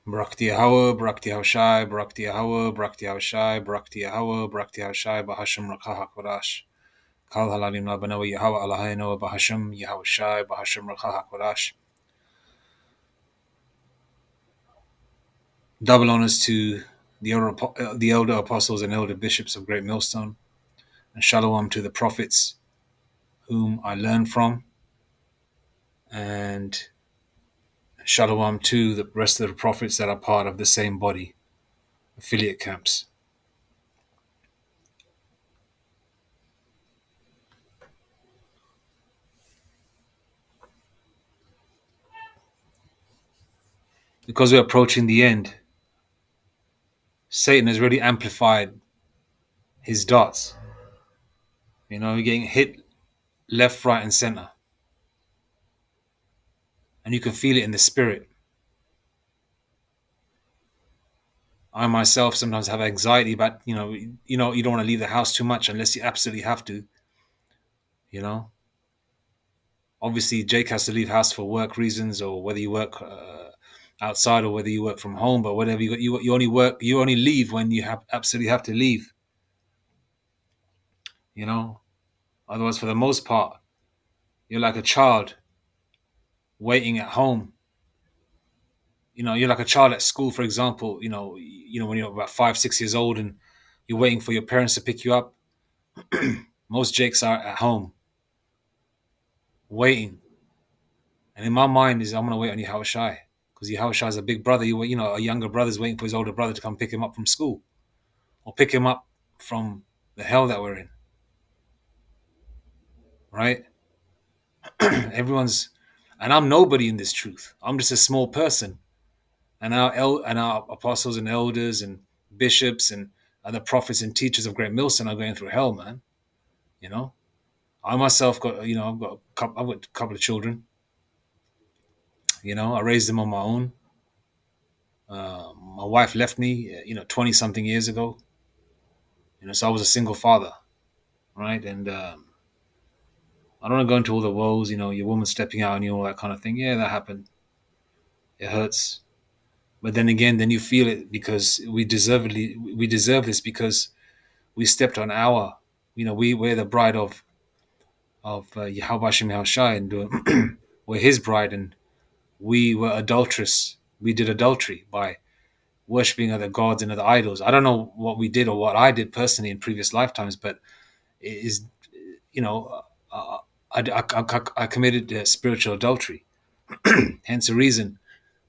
Brakti Yahweh, Brakti Hawshai, Brakti Yahweh, Brakti Hawshai, Brakti Yahweh, Brakti Hawshai, Bahasham Rakha HaKodash. Kal Halalim Labanawa Yahweh Allahino, Bahasham, Yahweh Bahasham Rakha HaKodash. Double honors to the elder apostles and elder bishops of Great Millstone, and shalom to the prophets whom I learned from, and shalom to the rest of the prophets that are part of the same body, affiliate camps. Because we're approaching the end, Satan has really amplified his darts. You know, you're getting hit left, right, and center. And you can feel it in the spirit. I myself sometimes have anxiety about, you don't want to leave the house too much unless you absolutely have to, you know. Obviously, Jake has to leave house for work reasons, or whether you work outside or whether you work from home. But whatever you only work, you only leave when you absolutely have to leave. You know, otherwise, for the most part, you're like a child waiting at home. You know, you're like a child at school, for example. When you're about 5, 6 years old and you're waiting for your parents to pick you up. Most Jakes are at home waiting, and in my mind is I'm gonna wait on Yahushai because Yahushai is a big brother. A younger brother's waiting for his older brother to come pick him up from school or pick him up from the hell that we're in. Right? Everyone's, and I'm nobody in this truth. I'm just a small person, and our apostles and elders and bishops and other prophets and teachers of Great Millstone are going through hell, man. You know, I myself got I've got a couple of children. You know, I raised them on my own. My wife left me, 20 something years ago. So I was a single father, right? And I don't want to go into all the woes, your woman stepping out on you, all that kind of thing. Yeah, that happened. It hurts. But then again, then you feel it because we deserve this because we stepped on we're the bride of Yahweh Hashem Yahushai, and we're his bride, and we were adulterous. We did adultery by worshipping other gods and other idols. I don't know what we did or what I did personally in previous lifetimes, but it is, I committed spiritual adultery. Hence the reason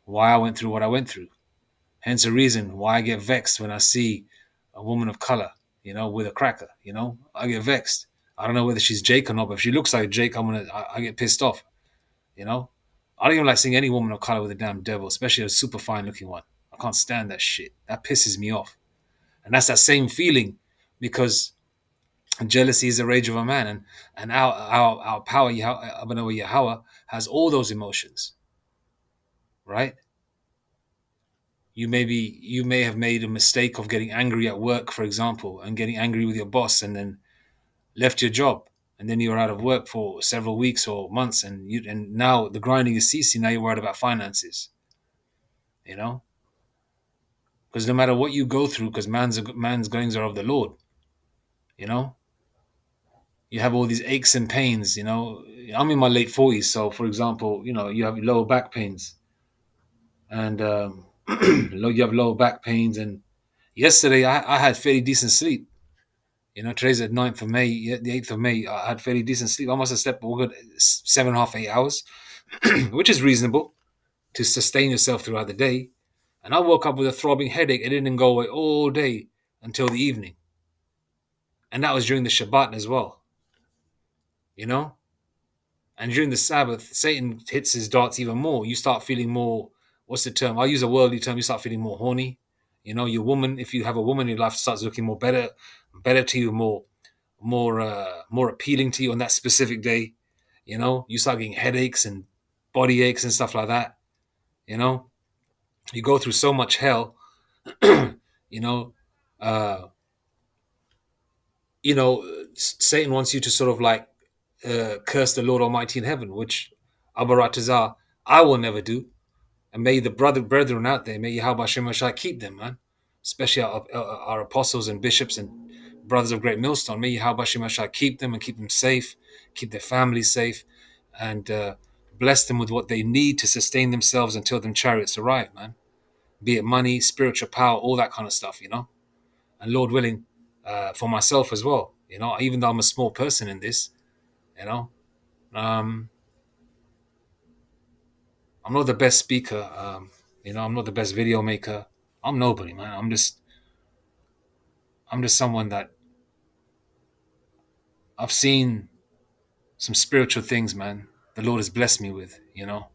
why I went through what I went through. Hence the reason why I get vexed when I see a woman of color, with a cracker. I get vexed. I don't know whether she's Jake or not, but if she looks like Jake, I get pissed off. I don't even like seeing any woman of color with a damn devil, especially a super fine looking one. I can't stand that shit. That pisses me off. And that's that same feeling because jealousy is the rage of a man, and our power, Yahweh, has all those emotions, right? You may have made a mistake of getting angry at work, for example, and getting angry with your boss, and then left your job, and then you were out of work for several weeks or months, and now the grinding is ceasing. Now you're worried about finances, you know, because no matter what you go through, because man's goings are of the Lord, you know, you have all these aches and pains. I'm in my late 40s, so for example, you have lower back pains, and you have lower back pains. And yesterday, I had fairly decent sleep. Today's the 9th of May, the 8th of May. I had fairly decent sleep. I must have slept a good 7.5, 8 hours, which is reasonable to sustain yourself throughout the day. And I woke up with a throbbing headache. It didn't go away all day until the evening. And that was during the Shabbat as well, you know? And during the Sabbath, Satan hits his darts even more. You start feeling more, what's the term? I'll use a worldly term. You start feeling more horny. Your woman, if you have a woman, your life starts looking more better to you, more appealing to you on that specific day. You start getting headaches and body aches and stuff like that. You go through so much hell. you know, uh, Satan wants you to sort of like curse the Lord Almighty in heaven, which Abaratazar, I will never do. And may the brethren out there, may Yahweh Hashem Shai keep them, man. Especially our apostles and bishops and brothers of Great Millstone. May Yahweh Hashem Shai keep them and keep them safe, keep their families safe, and bless them with what they need to sustain themselves until them chariots arrive, man. Be it money, spiritual power, all that kind of stuff, you know. And Lord willing, for myself as well, you know, even though I'm a small person in this, you know, um, I'm not the best speaker. You know, I'm not the best video maker. I'm nobody, man. I'm just someone that I've seen some spiritual things, man. The Lord has blessed me with, you know,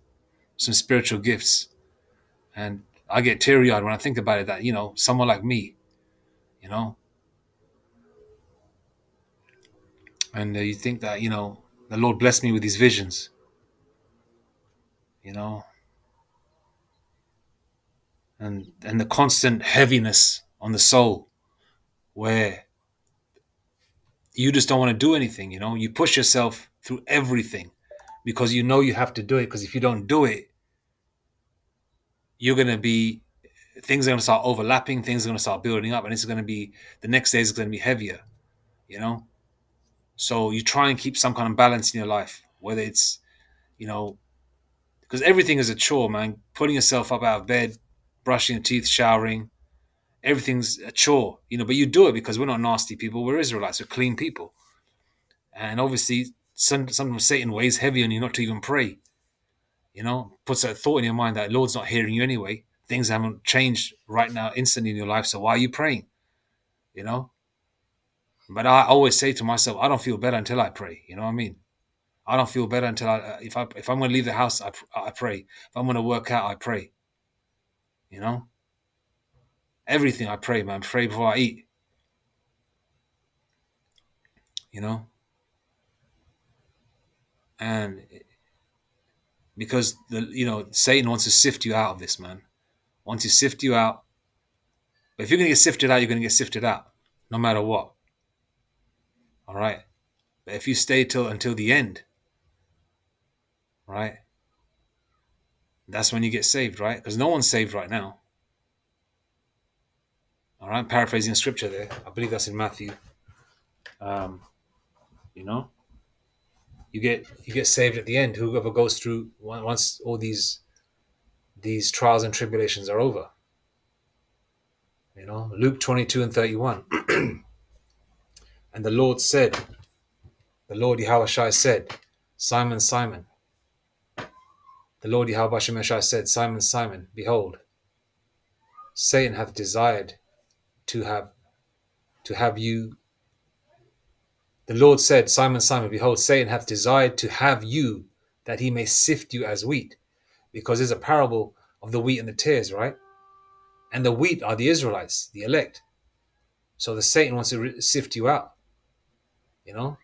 some spiritual gifts, and I get teary eyed when I think about it. That, you know, someone like me, you know, and you think that, you know, the Lord blessed me with these visions, you know, and the constant heaviness on the soul, where you just don't want to do anything. You know, you push yourself through everything because you know you have to do it. Because if you don't do it, you're going to be things are going to start overlapping. Things are going to start building up, and it's going to be the next day is going to be heavier. You know, so you try and keep some kind of balance in your life, whether it's, you know, because everything is a chore, man. Putting yourself up out of bed, brushing your teeth, showering, everything's a chore. You know, but you do it because we're not nasty people. We're Israelites. We're clean people. And obviously, sometimes Satan weighs heavy on you not to even pray. You know, puts that thought in your mind that Lord's not hearing you anyway. Things haven't changed right now, instantly in your life. So why are you praying? You know. But I always say to myself, I don't feel better until I pray. You know what I mean? I don't feel better until if I'm going to leave the house, I pray. If I'm going to work out, I pray. You know, everything I pray, man. Pray before I eat. You know, and because Satan wants to sift you out of this, man. Wants to sift you out. But if you're going to get sifted out, you're going to get sifted out, no matter what. All right. But if you stay until the end, right, that's when you get saved, right? Because no one's saved right now. All right, paraphrasing scripture there. I believe that's in Matthew. Um, you know, you get saved at the end. Whoever goes through once all these trials and tribulations are over. You know, Luke 22:31. And the Lord said, the Lord Yahushua said, Simon, Simon. The Lord Yahushua said, Simon, Simon, behold, Satan hath desired to have you. The Lord said, Simon, Simon, behold, Satan hath desired to have you, that he may sift you as wheat. Because there's a parable of the wheat and the tares, right? And the wheat are the Israelites, the elect. So the Satan wants to sift you out. You know,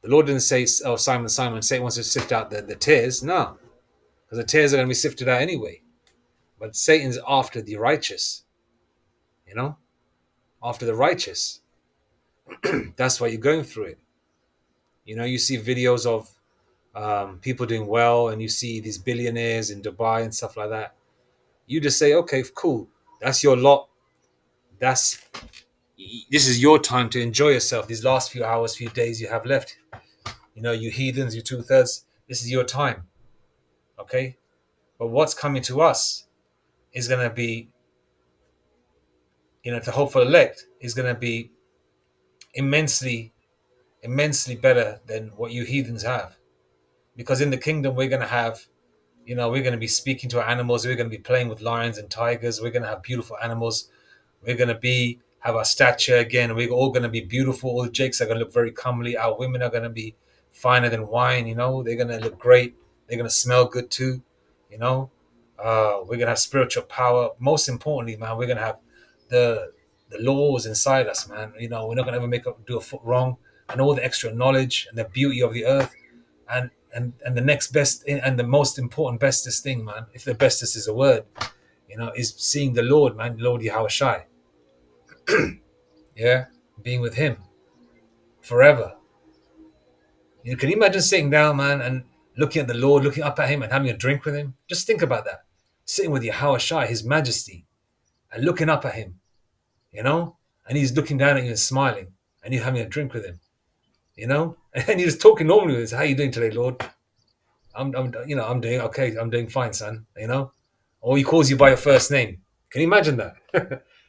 the Lord didn't say, "Oh, Simon, Simon, Satan wants to sift out the tares." No, because the tares are going to be sifted out anyway. But Satan's after the righteous. You know, after the righteous. That's why you're going through it. You know, you see videos of people doing well, and you see these billionaires in Dubai and stuff like that. You just say, "Okay, cool. That's your lot. This is your time to enjoy yourself. These last few hours, few days you have left. You know, you heathens, you 2/3. This is your time, okay? But what's coming to us is going to be, the hopeful elect is going to be immensely, immensely better than what you heathens have. Because in the kingdom, we're going to have, we're going to be speaking to our animals. We're going to be playing with lions and tigers. We're going to have beautiful animals. We're going to have our stature again. We're all going to be beautiful. All the jakes are going to look very comely. Our women are going to be finer than wine. They're going to look great. They're going to smell good too. We're going to have spiritual power. Most importantly, man, we're going to have the laws inside us, man. We're not going to ever do a foot wrong, and all the extra knowledge and the beauty of the earth, and the next best and the most important bestest thing, man. If the bestest is a word, is seeing the Lord, man, Lord Yahushua. Yeah, being with him forever. Can you imagine sitting down, man, and looking at the Lord, looking up at him and having a drink with him? Just think about that. sitting with Yahweh Shai, His Majesty, and looking up at Him, you know, and He's looking down at you and smiling, and you're having a drink with Him, you know, and you're just talking normally with Him. How you doing today, Lord? I'm doing okay. I'm doing fine, son. You know, or He calls you by your first name. Can you imagine that?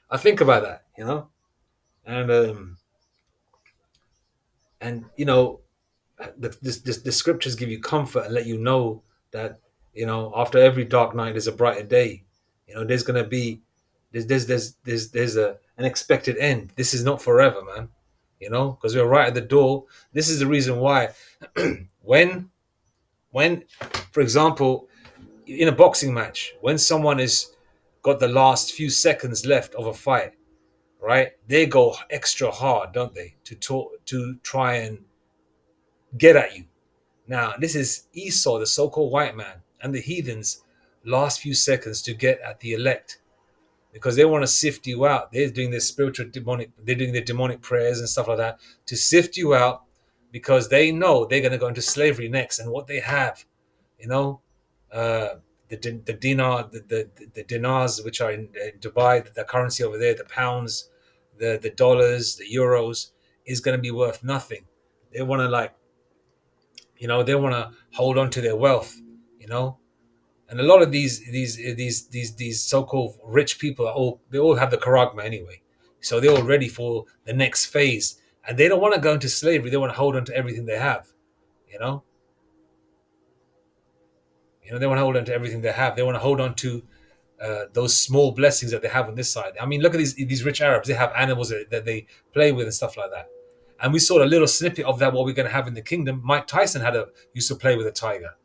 I think about that, you know, and you know, the scriptures give you comfort and let you know that, you know, after every dark night there's a brighter day. You know, there's gonna be an expected end. This is not forever, man. You know, because we're right at the door. This is the reason why when when for example, in a boxing match, when someone is got the last few seconds left of a fight, right? They go extra hard, don't they, to try and get at you. Now, this is Esau, the so-called white man, and the heathens' last few seconds to get at the elect, because they want to sift you out. They're doing their spiritual demonic, they're doing their demonic prayers and stuff like that to sift you out, because they know they're going to go into slavery next. And what they have, you know, uh, the dinar, the dinars, which are in Dubai, the currency over there, the pounds, the dollars, the euros, is going to be worth nothing. They want to, like, you know, they want to hold on to their wealth, you know. And a lot of these so-called rich people they all have the charagma anyway, so they're all ready for the next phase, and they don't want to go into slavery. They want to hold on to everything they have, you know. They want to hold on to everything they have. They want to hold on to those small blessings that they have on this side. I mean, look at these rich Arabs. They have animals that they play with and stuff like that. And we saw a little snippet of that. What we're going to have in the kingdom. Mike Tyson used to play with a tiger,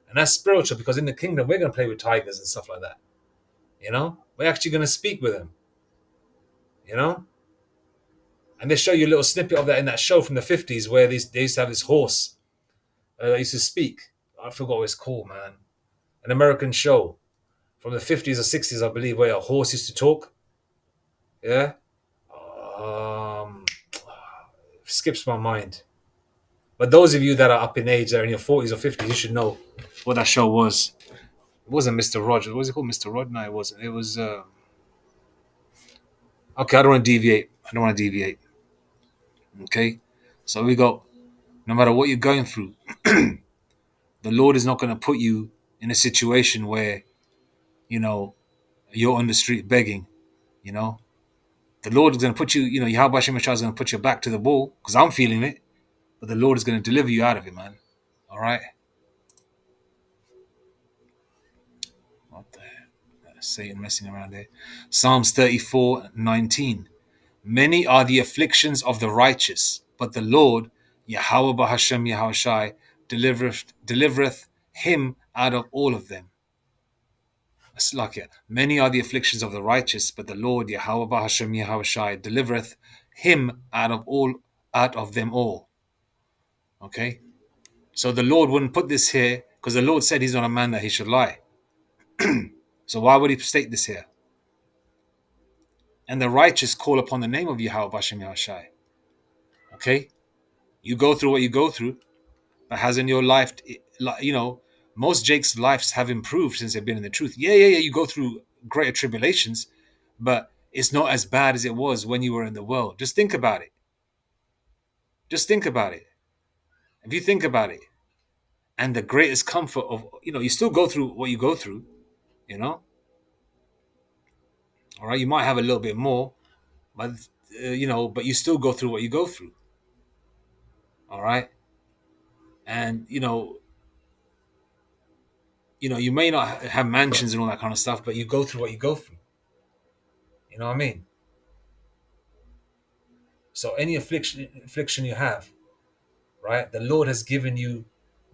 and that's spiritual, because in the kingdom we're going to play with tigers and stuff like that. You know, we're actually going to speak with them. You know, and they show you a little snippet of that in that show from the 50s where they used to have this horse that used to speak. I forgot what it's called, man. An American show from the 50s or 60s, I believe, where a horse used to talk. Yeah. Um, skips my mind. But those of you that are up in age, that are in your 40s or 50s, you should know what that show was. It wasn't Mr. Rogers. What was it called? Mr. Rod? No, it wasn't. It was. Okay, I don't want to deviate. I don't want to deviate. Okay. So we go. No matter what you're going through, the Lord is not going to put you in a situation where, you know, you're on the street begging. You know, the Lord is going to put you, Yahweh Hashem is going to put your back to the wall, because I'm feeling it, but the Lord is going to deliver you out of it, man. All right? What the heck? Satan messing around there. Psalms 34:19. Many are the afflictions of the righteous, but the Lord, Yahweh Hashem Yahweh Shai, delivereth him out of all of them. It's like it. Many are the afflictions of the righteous, but the Lord, Yahweh Hashem Yahweh Shai, delivereth him out of them all. Okay? So the Lord wouldn't put this here, because the Lord said he's not a man that he should lie. So why would he state this here? And the righteous call upon the name of Yahweh Hashem Yahweh Shai. Okay? You go through what you go through, but hasn't your life, most Jake's lives have improved since they've been in the truth. Yeah. You go through greater tribulations, but it's not as bad as it was when you were in the world. Just think about it. Just think about it. If you think about it, and the greatest comfort of, you still go through what you go through, you know, all right, you might have a little bit more, but, but you still go through what you go through, all right? And, you may not have mansions and all that kind of stuff, but you go through what you go through. You know what I mean? So any affliction you have, right? The Lord has given you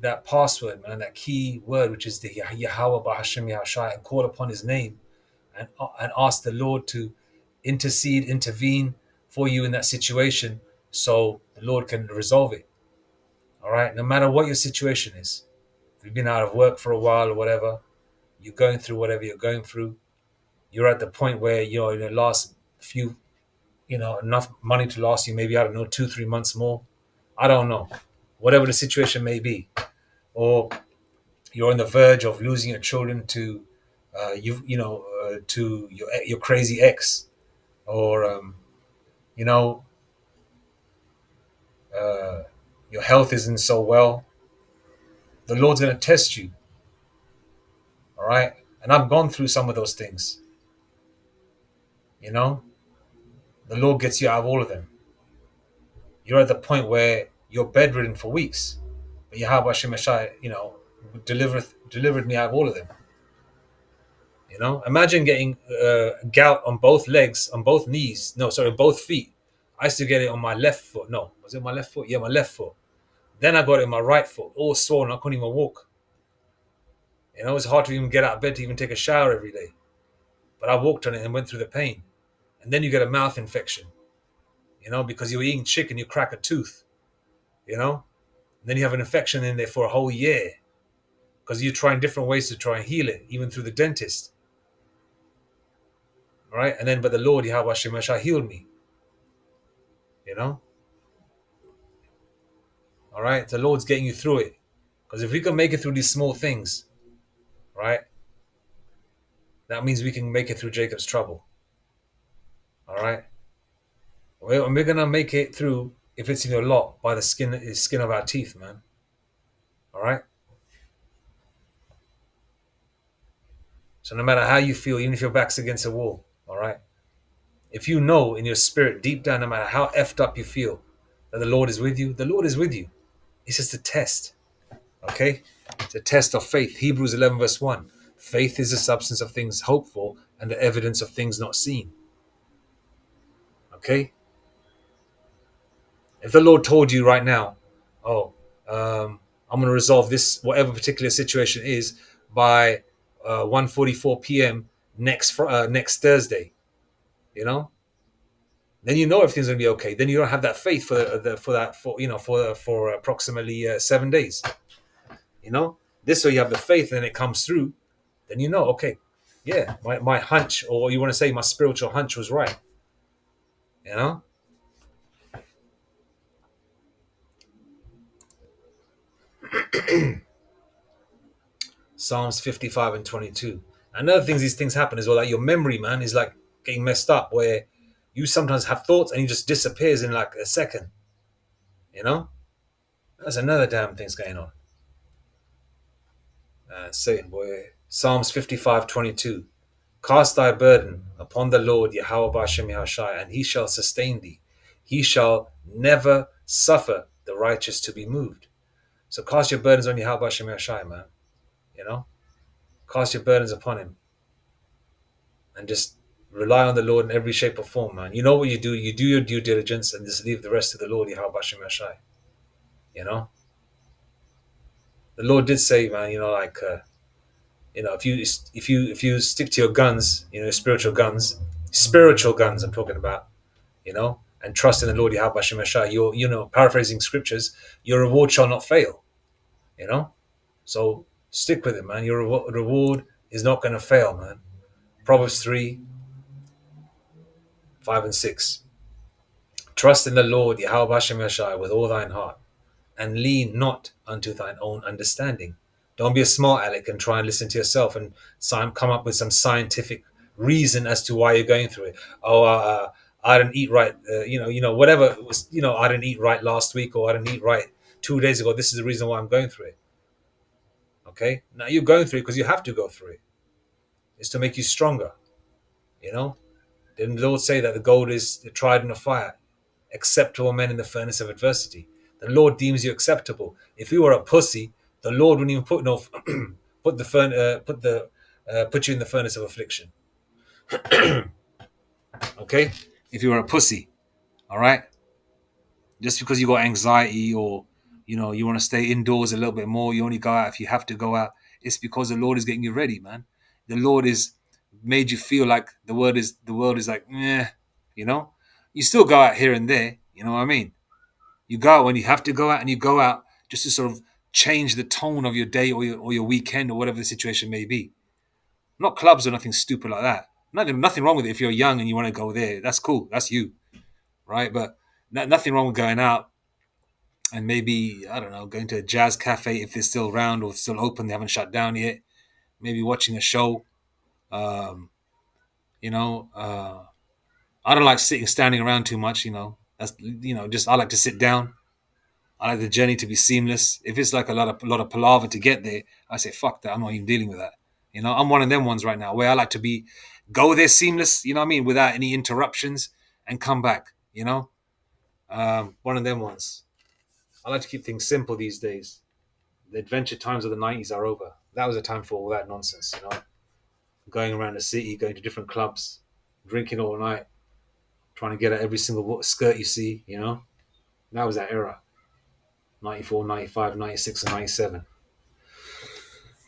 that password, man, that key word, which is the Yahweh Bahashem Yahshai, and call upon his name and ask the Lord to intervene for you in that situation, so the Lord can resolve it. All right? No matter what your situation is. If you've been out of work for a while or whatever, you're going through whatever you're going through, you're at the point where, in the last few, enough money to last you maybe, I don't know, 2-3 months more. I don't know. Whatever the situation may be. Or you're on the verge of losing your children to to your crazy ex, or you know, uh, your health isn't so well, the Lord's going to test you. All right. And I've gone through some of those things. You know, the Lord gets you out of all of them. You're at the point where you're bedridden for weeks, but Yahweh Hashem Ashai, delivered me out of all of them. You know, imagine getting gout on both legs, on both knees. No, sorry, both feet. I used to get it on my left foot. No, was it my left foot? Yeah, my left foot. Then I got it on my right foot, all swollen. I couldn't even walk. You know, it was hard to even get out of bed to even take a shower every day. But I walked on it and went through the pain. And then you get a mouth infection, because you're eating chicken, you crack a tooth, you know? And then you have an infection in there for a whole year because you're trying different ways to try and heal it, even through the dentist, all right? And then, but the Lord, Yahweh Shemashah, healed me, you know? All right? The Lord's getting you through it. Because if we can make it through these small things, right, that means we can make it through Jacob's trouble, all right? And we're going to make it through, if it's in your lot, by the skin of our teeth, man, all right? So no matter how you feel, even if your back's against a wall, all right? If you know in your spirit, deep down, no matter how effed up you feel, that the Lord is with you, the Lord is with you. It's just a test, okay? It's a test of faith. Hebrews 11 verse 1. Faith is the substance of things hoped for and the evidence of things not seen, okay? If the Lord told you right now, oh, I'm going to resolve this, whatever particular situation is, by 1:44 p.m. next Thursday, you know, then everything's going to be okay. Then you don't have that faith for approximately 7 days. This way you have the faith, and then it comes through. Then okay, yeah, my hunch, or you want to say my spiritual hunch was right. You know, Psalms 55 and 22. Another things these things happen as well. Like your memory, man, is like getting messed up, where you sometimes have thoughts and you just disappears in like a second. You know, that's another damn thing's going on. Satan, boy. Psalms 55:22. Cast thy burden upon the Lord, Yahweh Bashem Yahshai, and he shall sustain thee. He shall never suffer the righteous to be moved. So cast your burdens on Yahweh Bashem Yahshai, man. You know? Cast your burdens upon him. And just rely on the Lord in every shape or form, man. You know what you do? You do your due diligence and just leave the rest to the Lord, Yahweh Bashem Yahshai. You know? The Lord did say, man, if you stick to your guns, spiritual guns I'm talking about, and trust in the Lord Yahweh Hashem Yahshua, paraphrasing scriptures, your reward shall not fail, you know? So stick with it, man. Your reward is not going to fail, man. Proverbs 3, 5 and 6. Trust in the Lord Yahweh Hashem Yahshua with all thine heart, and lean not unto thine own understanding. Don't be a smart aleck and try and listen to yourself and come up with some scientific reason as to why you're going through it. I didn't eat right. Whatever it was. I didn't eat right last week, or I didn't eat right 2 days ago. This is the reason why I'm going through it. Okay, now you're going through it because you have to go through it. It's to make you stronger. Didn't the Lord say that the gold is tried in the fire, acceptable men in the furnace of adversity? The Lord deems you acceptable. If you were a pussy, the Lord wouldn't even put you in the furnace of affliction. Okay, if you were a pussy, all right, just because you got anxiety, or you want to stay indoors a little bit more, you only go out if you have to go out. It's because the Lord is getting you ready, man. The Lord is made you feel like the world is like, you know. You still go out here and there, you know what I mean? You go out when you have to go out, and you go out just to sort of change the tone of your day, or your weekend, or whatever the situation may be. Not clubs or nothing stupid like that. Nothing wrong with it if you're young and you want to go there. That's cool. That's you, right? But nothing wrong with going out and maybe, I don't know, going to a jazz cafe if they're still around or still open. They haven't shut down yet. Maybe watching a show, Um, I don't like standing around too much. That's just I like to sit down. I like the journey to be seamless. If it's like a lot of palaver to get there, I say fuck that. I'm not even dealing with that. I'm one of them ones right now where I like to go there seamless. You know what I mean, without any interruptions and come back. One of them ones. I like to keep things simple these days. The adventure times of the '90s are over. That was a time for all that nonsense. Going around the city, going to different clubs, drinking all night, trying to get at every single skirt you see. That was that era. 94, 95, 96, and 97.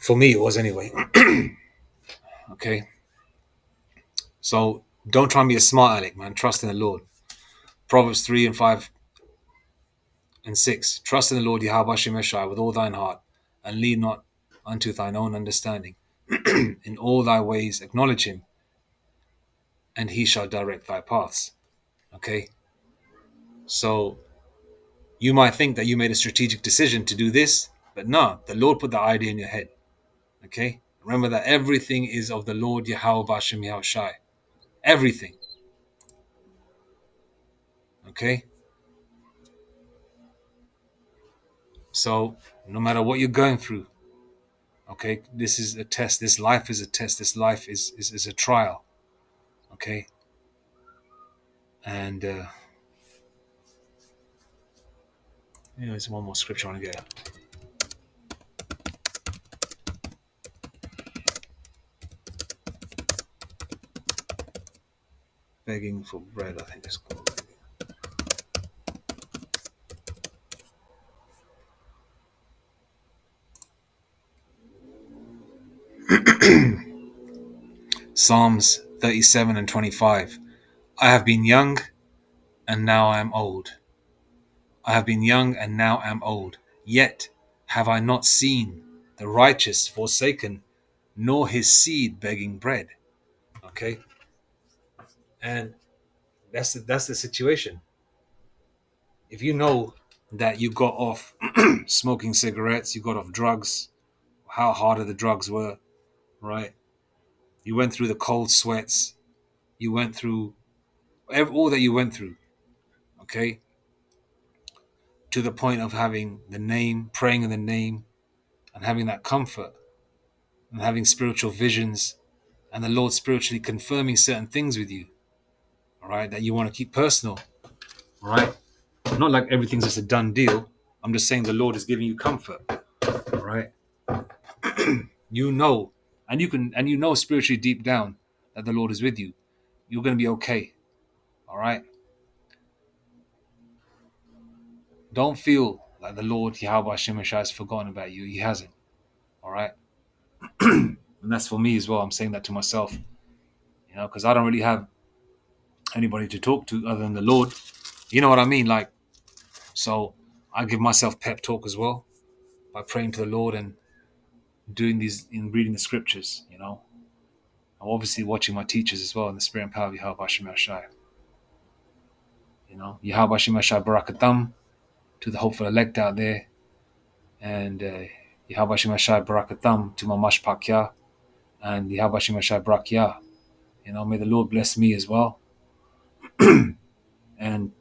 For me, it was anyway. Okay. So don't try and be a smart aleck, man. Trust in the Lord. Proverbs 3 and 5 and 6. Trust in the Lord Yahweh Shemeshai with all thine heart, and lean not unto thine own understanding. In all thy ways acknowledge him, and he shall direct thy paths. Okay. So you might think that you made a strategic decision to do this, but no, the Lord put the idea in your head. Okay. Remember that everything is of the Lord Yahweh Bashem Yahushai. Everything. Okay. So no matter what you're going through, okay, this is a test. This life is a test. This life is a trial. Okay. And there's one more scripture I want to get. Begging for bread, I think it's called. Psalms 37 and 25. I have been young and now I am old. I have been young and now am old. Yet have I not seen the righteous forsaken, nor his seed begging bread. Okay? And that's the situation. If you know that you got off smoking cigarettes, you got off drugs, how harder the drugs were, right? You went through the cold sweats, you went through all that you went through, okay? To the point of having the name, praying in the name, and having that comfort, and having spiritual visions, and the Lord spiritually confirming certain things with you, all right, that you want to keep personal, all right? Not like everything's just a done deal. I'm just saying the Lord is giving you comfort, all right? You know, and you know spiritually deep down that the Lord is with you. You're going to be okay, all right? Don't feel like the Lord Yahweh Hashem has forgotten about you. He hasn't, all right? And that's for me as well. I'm saying that to myself, because I don't really have anybody to talk to other than the Lord. You know what I mean? Like, so I give myself pep talk as well by praying to the Lord and doing these in reading the scriptures. I'm obviously watching my teachers as well in the spirit and power of Yahweh Hashem Yahshai. Yahweh Hashem Yahshai Barakatam to the hopeful elect out there, and Yahweh Hashem Yahshai Barakatam to my Mashpakya, and Yahweh Hashem Yahshai Barakya. May the Lord bless me as well, and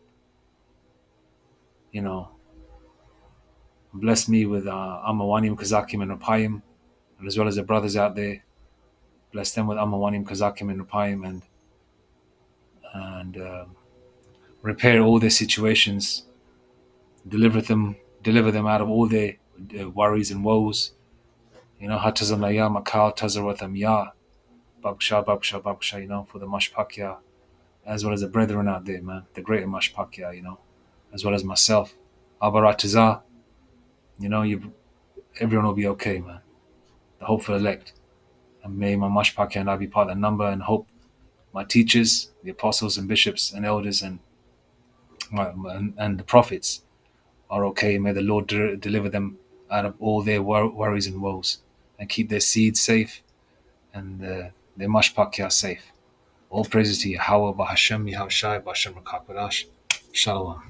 bless me with Amawanim, Kazakim, and Rapayim, and as well as the brothers out there, bless them with Amawanim, Kazakim, and Rapayim, and repair all their situations, deliver them out of all their worries and woes. Hatazam Naya Makal Tazaratham Ya Babksha Babksha Babksha, for the Mashpakya, as well as the brethren out there, man, the greater Mashpakya, as well as myself. Abaratiza, everyone will be okay, man. The hopeful elect. And may my Mashpakya and I be part of the number, and hope my teachers, the apostles and bishops and elders and the prophets are okay. May the Lord deliver them out of all their worries and woes, and keep their seed safe and their mashpakya safe. All praises to Yahweh, Bahashem, Yahushai, Bashem, Rakakadash. Shalom.